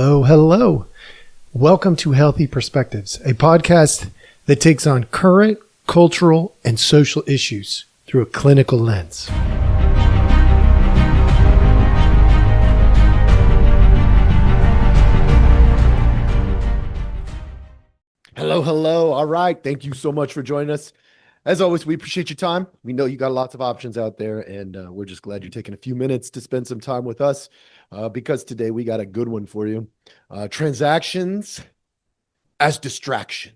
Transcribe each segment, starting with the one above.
Hello, hello. Welcome to Healthy Perspectives, a podcast that takes on current cultural and social issues through a clinical lens. Hello, hello. All right. Thank you so much for joining us. As always, we appreciate your time. We know you got lots of options out there, and we're just glad you're taking a few minutes to spend some time with us because today we got a good one for you. Transactions as distraction.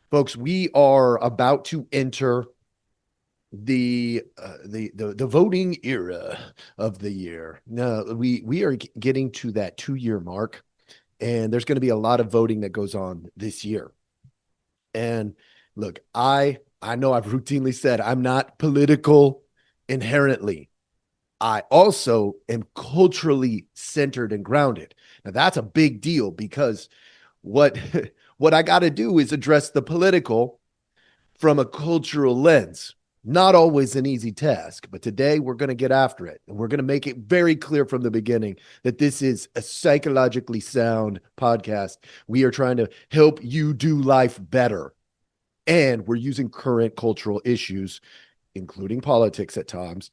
Folks, we are about to enter the voting era of the year. Now, we are getting to that 2-year mark, and there's going to be a lot of voting that goes on this year. And look, I know I've routinely said I'm not political inherently. I also am culturally centered and grounded. Now that's a big deal because what I got to do is address the political from a cultural lens. Not always an easy task, but today we're going to get after it. And we're going to make it very clear from the beginning that this is a psychologically sound podcast. We are trying to help you do life better. And we're using current cultural issues, including politics at times,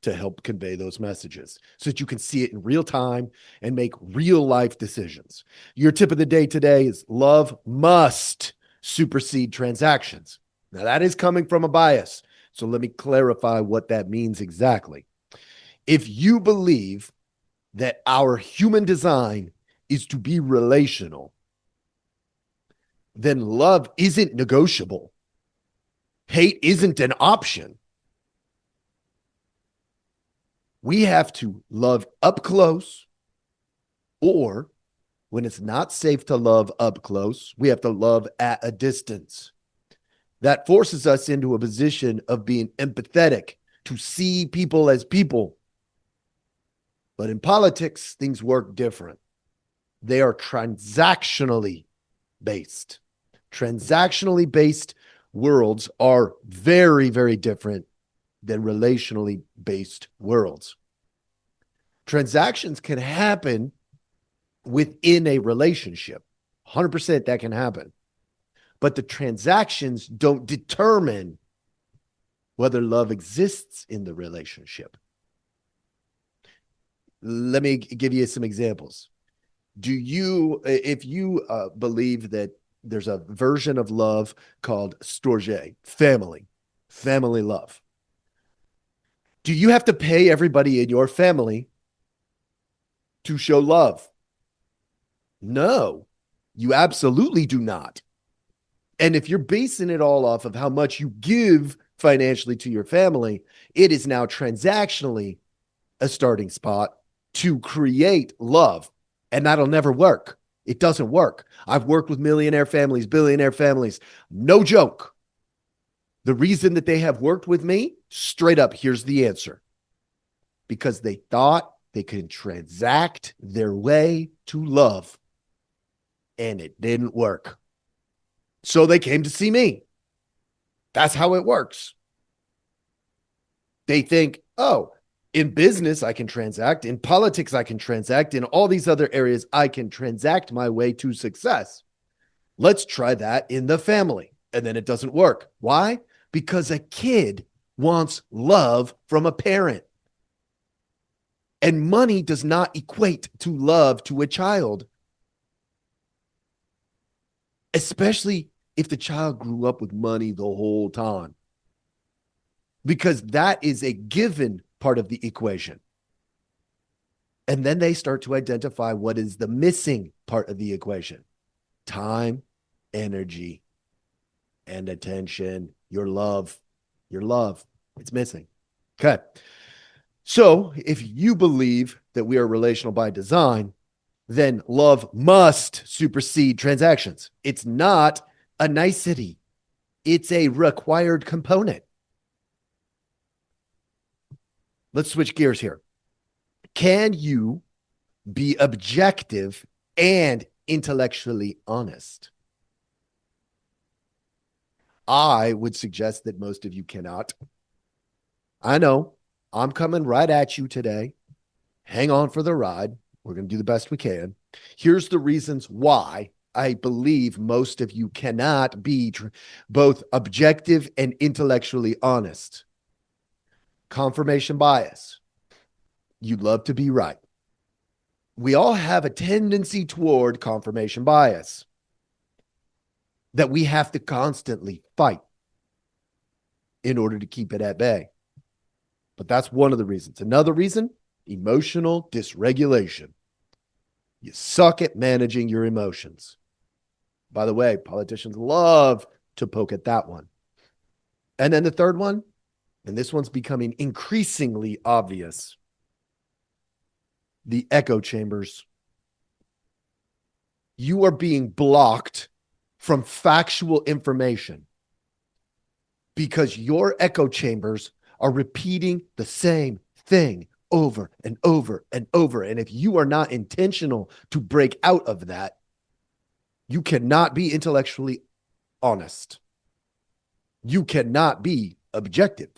to help convey those messages so that you can see it in real time and make real life decisions. Your tip of the day today is love must supersede transactions. Now that is coming from a bias. So let me clarify what that means exactly. If you believe that our human design is to be relational, then love isn't negotiable. Hate isn't an option. We have to love up close, or when it's not safe to love up close, we have to love at a distance. That forces us into a position of being empathetic, to see people as people. But in politics, things work different. They are transactionally based. Transactionally based worlds are very, very different than relationally based worlds. Transactions can happen within a relationship. 100% that can happen. But the transactions don't determine whether love exists in the relationship. Let me give you some examples. If you believe that there's a version of love called storge, family love. Do you have to pay everybody in your family to show love? No, you absolutely do not. And if you're basing it all off of how much you give financially to your family, it is now transactionally a starting spot to create love. And that'll never work. It doesn't work. I've worked with millionaire families, billionaire families. No joke. The reason that they have worked with me, straight up, here's the answer. Because they thought they could transact their way to love. And it didn't work. So they came to see me. That's how it works. They think, oh, in business, I can transact. In politics, I can transact. In all these other areas, I can transact my way to success. Let's try that in the family. And then it doesn't work. Why? Because a kid wants love from a parent. And money does not equate to love to a child. Especially if the child grew up with money the whole time. Because that is a given part of the equation. And then they start to identify what is the missing part of the equation. Time, energy, and attention. Your love. It's missing. Okay. So if you believe that we are relational by design, then love must supersede transactions. It's not a nicety. It's a required component. Let's switch gears here. Can you be objective and intellectually honest? I would suggest that most of you cannot. I know I'm coming right at you today. Hang on for the ride. We're going to do the best we can. Here's the reasons why I believe most of you cannot be both objective and intellectually honest. Confirmation bias. You love to be right. We all have a tendency toward confirmation bias that we have to constantly fight in order to keep it at bay. But that's one of the reasons. Another reason, emotional dysregulation. You suck at managing your emotions. By the way, politicians love to poke at that one. And then the third one, and this one's becoming increasingly obvious, the echo chambers. You are being blocked from factual information because your echo chambers are repeating the same thing over and over and over. And if you are not intentional to break out of that, you cannot be intellectually honest. You cannot be objective.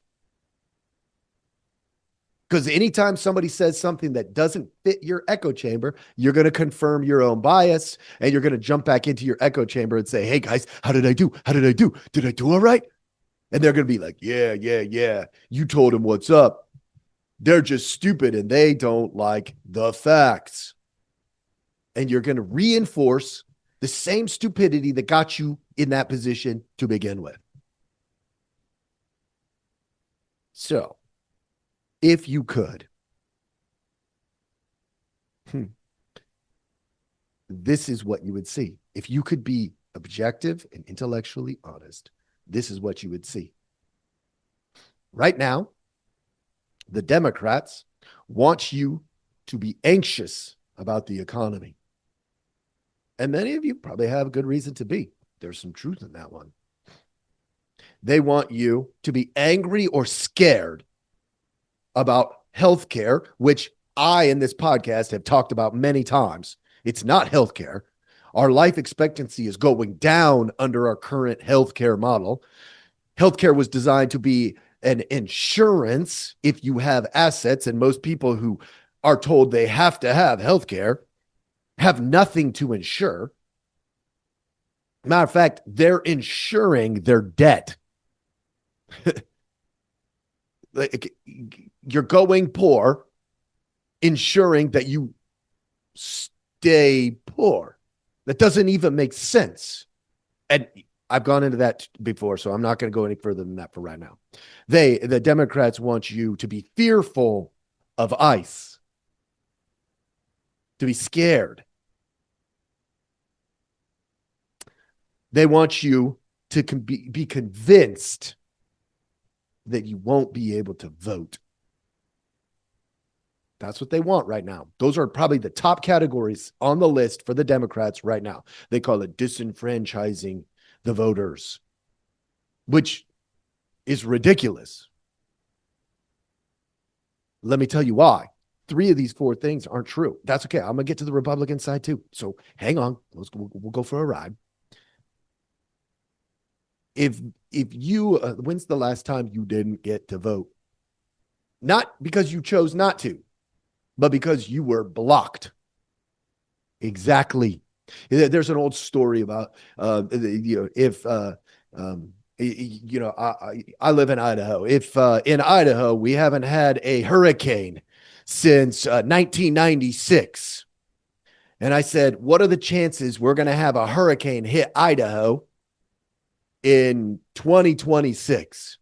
Because anytime somebody says something that doesn't fit your echo chamber, you're going to confirm your own bias and you're going to jump back into your echo chamber and say, hey guys, how did I do? How did I do? Did I do all right? And they're going to be like, yeah. You told them what's up. They're just stupid and they don't like the facts. And you're going to reinforce the same stupidity that got you in that position to begin with. So, if you could, this is what you would see. If you could be objective and intellectually honest, this is what you would see. Right now, the Democrats want you to be anxious about the economy. And many of you probably have a good reason to be. There's some truth in that one. They want you to be angry or scared about healthcare, which I in this podcast have talked about many times. It's not healthcare. Our life expectancy is going down under our current healthcare model. Healthcare was designed to be an insurance if you have assets, and most people who are told they have to have healthcare have nothing to insure. Matter of fact, they're insuring their debt. Like, you're going poor, ensuring that you stay poor. That doesn't even make sense. And I've gone into that before, so I'm not going to go any further than that for right now. The Democrats want you to be fearful of ICE, to be scared. They want you to be convinced that you won't be able to vote. That's what they want right now. Those are probably the top categories on the list for the Democrats right now. They call it disenfranchising the voters, which is ridiculous. Let me tell you why. 3 of these 4 things aren't true. That's okay. I'm going to get to the Republican side too. So hang on. We'll go for a ride. If you, when's the last time you didn't get to vote? Not because you chose not to, but because you were blocked. Exactly. There's an old story about, if, I live in Idaho. If in Idaho, we haven't had a hurricane since 1996. And I said, what are the chances we're going to have a hurricane hit Idaho in 2026?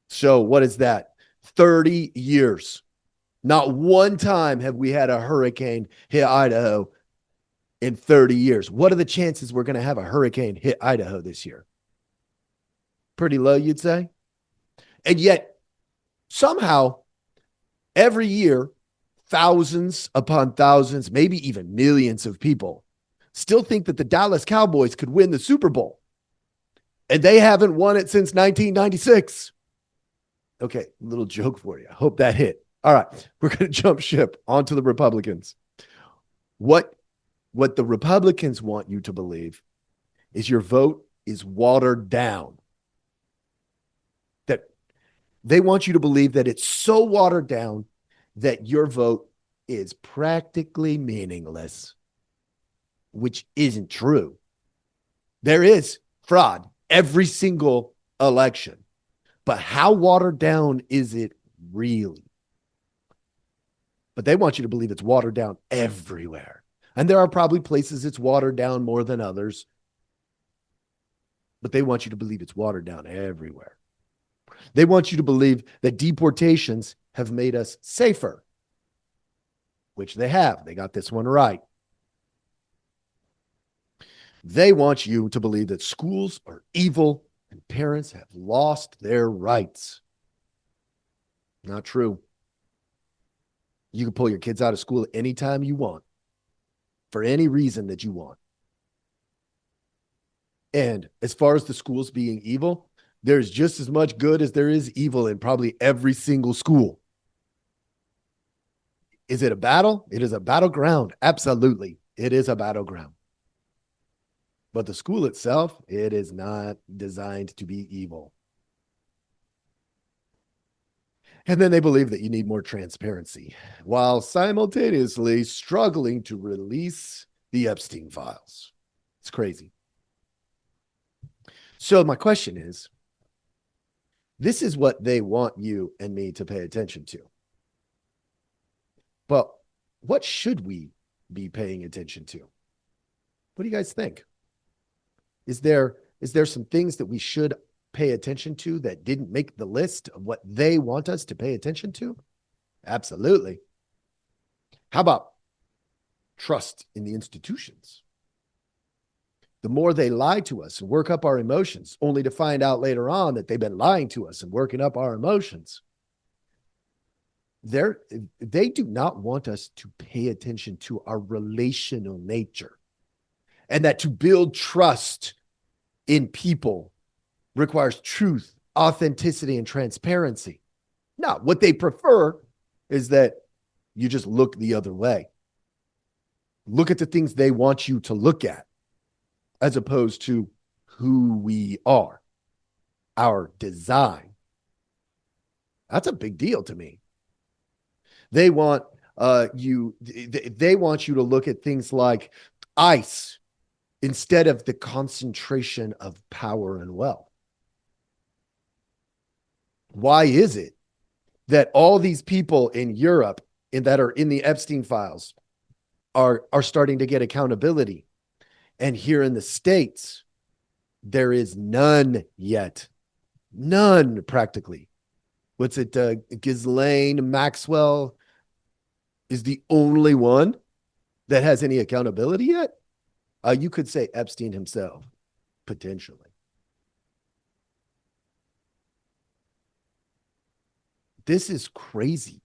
So what is that? 30 years. Not one time have we had a hurricane hit Idaho in 30 years. What are the chances we're going to have a hurricane hit Idaho this year? Pretty low, you'd say. And yet, somehow, every year, thousands upon thousands, maybe even millions of people still think that the Dallas Cowboys could win the Super Bowl. And they haven't won it since 1996. Okay, little joke for you. I hope that hit. All right, we're going to jump ship onto the Republicans. What the Republicans want you to believe is your vote is watered down. That they want you to believe that it's so watered down that your vote is practically meaningless. which isn't true. There is fraud every single election. But how watered down is it really? But they want you to believe it's watered down everywhere. And there are probably places it's watered down more than others. But they want you to believe it's watered down everywhere. They want you to believe that deportations have made us safer, which they have. They got this one right. They want you to believe that schools are evil and parents have lost their rights. Not true. You can pull your kids out of school anytime you want, for any reason that you want. And as far as the schools being evil, there's just as much good as there is evil in probably every single school. Is it a battle? It is a battleground. Absolutely. It is a battleground. But the school itself, it is not designed to be evil. And then they believe that you need more transparency while simultaneously struggling to release the Epstein files. It's crazy. So my question is, this is what they want you and me to pay attention to. But what should we be paying attention to? What do you guys think? Is there some things that we should pay attention to that didn't make the list of what they want us to pay attention to? Absolutely. How about trust in the institutions? The more they lie to us and work up our emotions, only to find out later on that they've been lying to us and working up our emotions. They do not want us to pay attention to our relational nature, and that to build trust in people requires truth, authenticity, and transparency. Now, what they prefer is that you just look the other way. Look at the things they want you to look at, as opposed to who we are, our design. That's a big deal to me. They want they want you to look at things like ICE instead of the concentration of power and wealth. Why is it that all these people in Europe that are in the Epstein files are starting to get accountability? And here in the States, there is none yet. None, practically. What's it? Ghislaine Maxwell is the only one that has any accountability yet. You could say Epstein himself, potentially. This is crazy.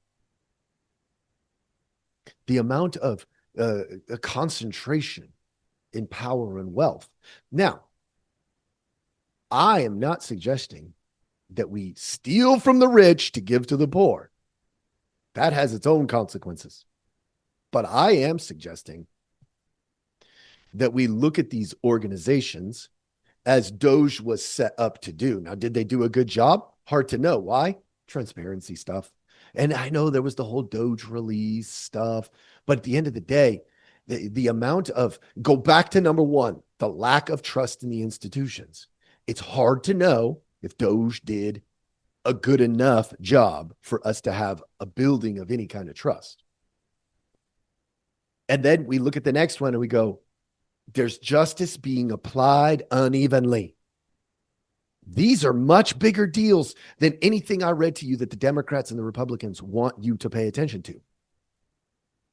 The amount of concentration in power and wealth. Now, I am not suggesting that we steal from the rich to give to the poor. That has its own consequences. But I am suggesting that we look at these organizations as Doge was set up to do. Now, did they do a good job? Hard to know. Why? Transparency stuff. And I know there was the whole Doge release stuff, but at the end of the day, the amount of, go back to number one, the lack of trust in the institutions. It's hard to know if Doge did a good enough job for us to have a building of any kind of trust. And then we look at the next one and we go, there's justice being applied unevenly. These are much bigger deals than anything I read to you that the Democrats and the Republicans want you to pay attention to.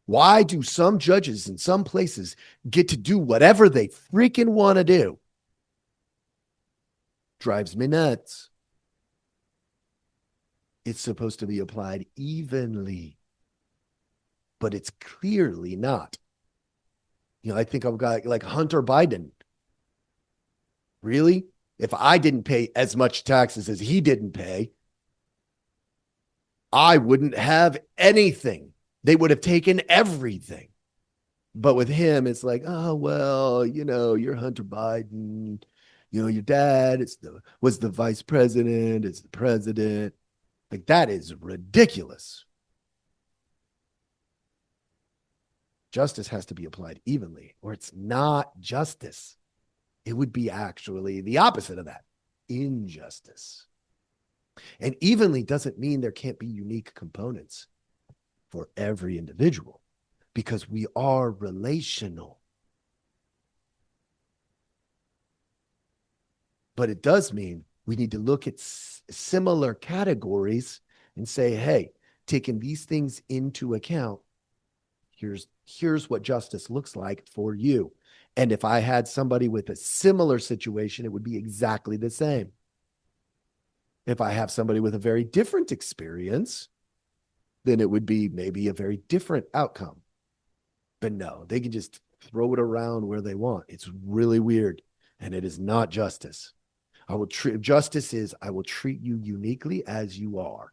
Why do some judges in some places get to do whatever they freaking want to do? Drives me nuts. It's supposed to be applied evenly, but it's clearly not. You know, I think I've got like Hunter Biden. Really? If I didn't pay as much taxes as he didn't pay, I wouldn't have anything. They would have taken everything. But with him, it's like, oh, well, you know, you're Hunter Biden. You know, your dad was the vice president. It's the president. Like, that is ridiculous. justice has to be applied evenly, or it's not justice. It would be actually the opposite of that, injustice. And evenly doesn't mean there can't be unique components for every individual, because we are relational. But it does mean we need to look at similar categories and say, hey, taking these things into account, here's what justice looks like for you. And if I had somebody with a similar situation, it would be exactly the same. If I have somebody with a very different experience, then it would be maybe a very different outcome. But no, they can just throw it around where they want. It's really weird. And it is not justice. Justice is, I will treat you uniquely as you are.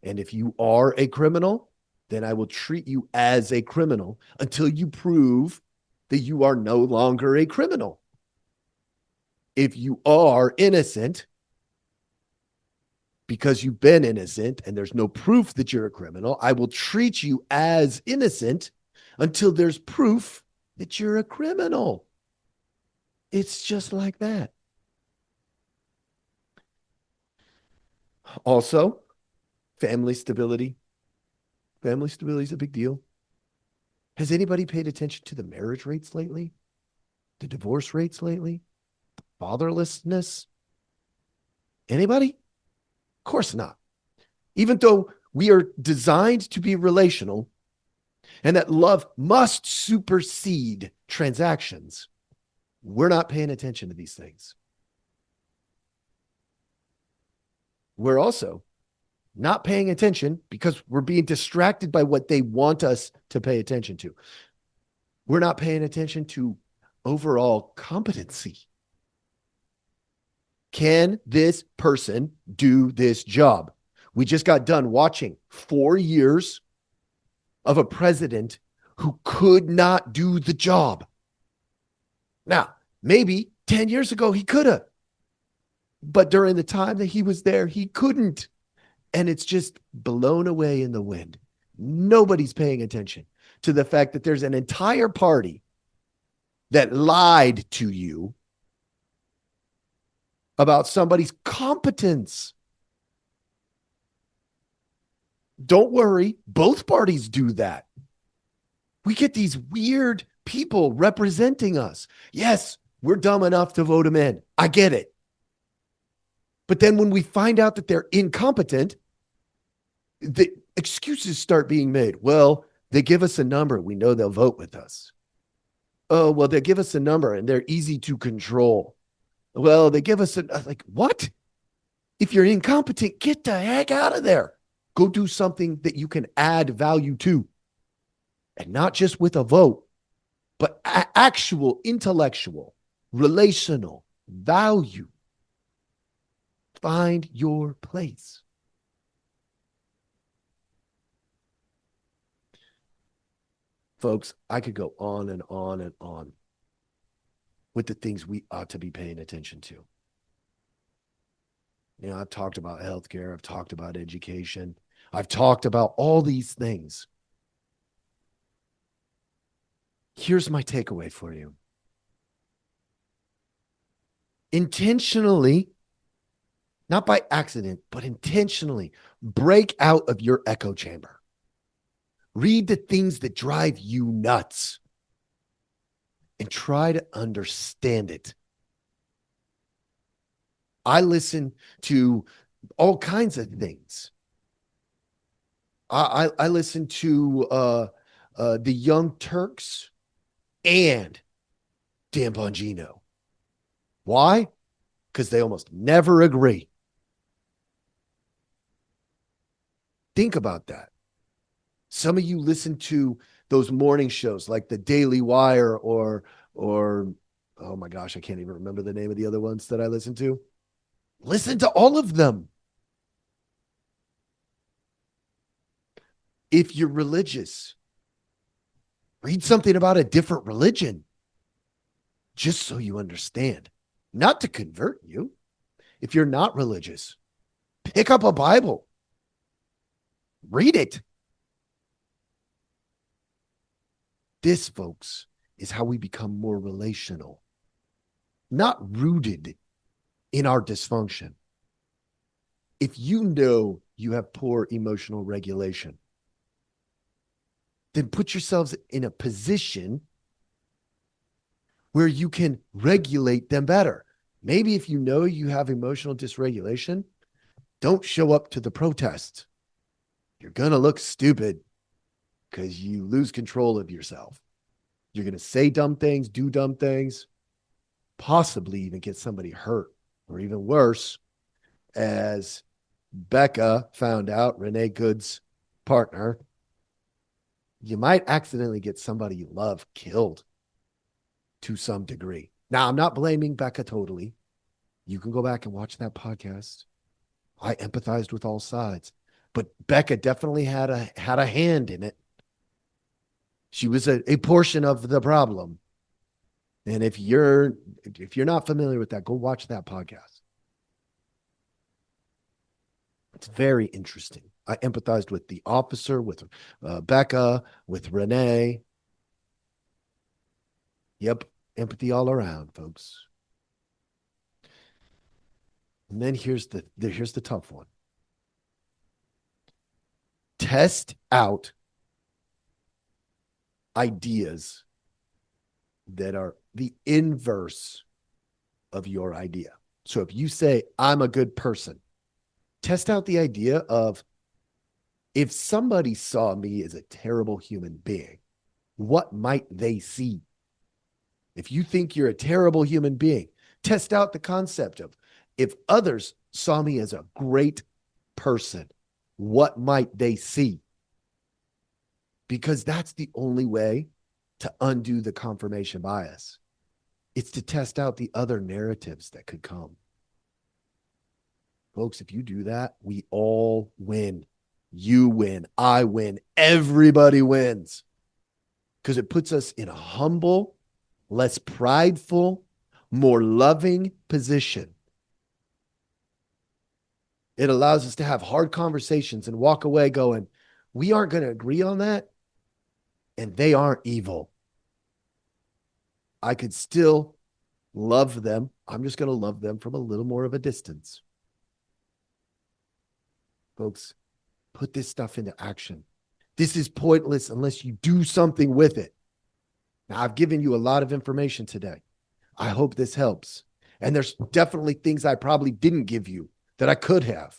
And if you are a criminal, then I will treat you as a criminal until you prove that you are no longer a criminal. If you are innocent, because you've been innocent and there's no proof that you're a criminal, I will treat you as innocent until there's proof that you're a criminal. It's just like that. Also, family stability. Family stability is a big deal. Has anybody paid attention to the marriage rates lately? The divorce rates lately? Fatherlessness? Anybody? Of course not. Even though we are designed to be relational and that love must supersede transactions, we're not paying attention to these things. We're also not paying attention because we're being distracted by what they want us to pay attention to. We're not paying attention to overall competency. Can this person do this job? We just got done watching 4 years of a president who could not do the job. Now, maybe 10 years ago he could have, but during the time that he was there, he couldn't. And it's just blown away in the wind. Nobody's paying attention to the fact that there's an entire party that lied to you about somebody's competence. Don't worry, both parties do that. We get these weird people representing us. Yes, we're dumb enough to vote them in. I get it. But then when we find out that they're incompetent, the excuses start being made. Well, they give us a number. We know they'll vote with us. Oh, well, they give us a number and they're easy to control. Well, they give us like, what? If you're incompetent, get the heck out of there. Go do something that you can add value to. And not just with a vote, but actual intellectual, relational value. Find your place. Folks, I could go on and on and on with the things we ought to be paying attention to. You know, I've talked about healthcare. I've talked about education. I've talked about all these things. Here's my takeaway for you. Intentionally, not by accident, but intentionally break out of your echo chamber. Read the things that drive you nuts and try to understand it. I listen to all kinds of things. I listen to the Young Turks and Dan Bongino. Why? Because they almost never agree. Think about that. Some of you listen to those morning shows like the Daily Wire or oh my gosh, I can't even remember the name of the other ones that I listen to. Listen to all of them. If you're religious, read something about a different religion just so you understand, not to convert you. If you're not religious, pick up a Bible, read it. This, folks, is how we become more relational, not rooted in our dysfunction. If you know you have poor emotional regulation, then put yourselves in a position where you can regulate them better. Maybe if you know you have emotional dysregulation, don't show up to the protest. You're going to look stupid because you lose control of yourself. You're going to say dumb things, do dumb things, possibly even get somebody hurt, or even worse, as Becca found out, Renee Good's partner, you might accidentally get somebody you love killed to some degree. Now, I'm not blaming Becca totally. You can go back and watch that podcast. I empathized with all sides, but Becca definitely had a hand in it. She was a portion of the problem. And if you're not familiar with that, go watch that podcast. It's very interesting. I empathized with the officer, with Becca, with Renee. Yep, empathy all around, folks. And then here's the tough one. Test out ideas that are the inverse of your idea. So if you say, I'm a good person, test out the idea of, if somebody saw me as a terrible human being, what might they see? If you think you're a terrible human being, test out the concept of, if others saw me as a great person, what might they see? Because that's the only way to undo the confirmation bias. It's to test out the other narratives that could come. Folks, if you do that, we all win. You win. I win. Everybody wins. Because it puts us in a humble, less prideful, more loving position. It allows us to have hard conversations and walk away going, we aren't going to agree on that, and they aren't evil. I could still love them. I'm just going to love them from a little more of a distance. Folks, put this stuff into action. This is pointless unless you do something with it. Now, I've given you a lot of information today. I hope this helps. And there's definitely things I probably didn't give you that I could have.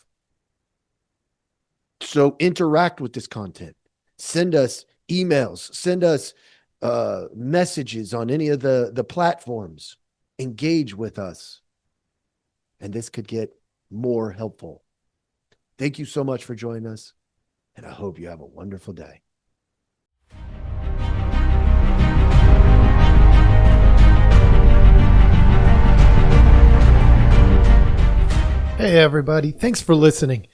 So interact with this content. Send us emails. Send us messages on any of the platforms. Engage with us. And this could get more helpful. Thank you so much for joining us, and I hope you have a wonderful day. Hey, everybody. Thanks for listening.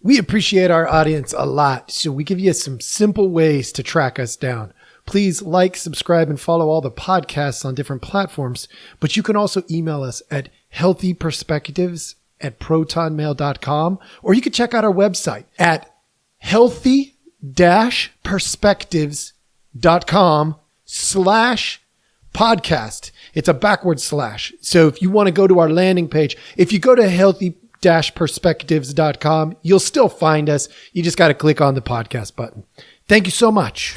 We appreciate our audience a lot, so we give you some simple ways to track us down. Please like, subscribe, and follow all the podcasts on different platforms, but you can also email us at healthyperspectives@protonmail.com, or you can check out our website at healthy-perspectives.com/podcast. It's a backward slash. So if you want to go to our landing page, if you go to healthy-perspectives.com, you'll still find us. You just got to click on the podcast button. Thank you so much.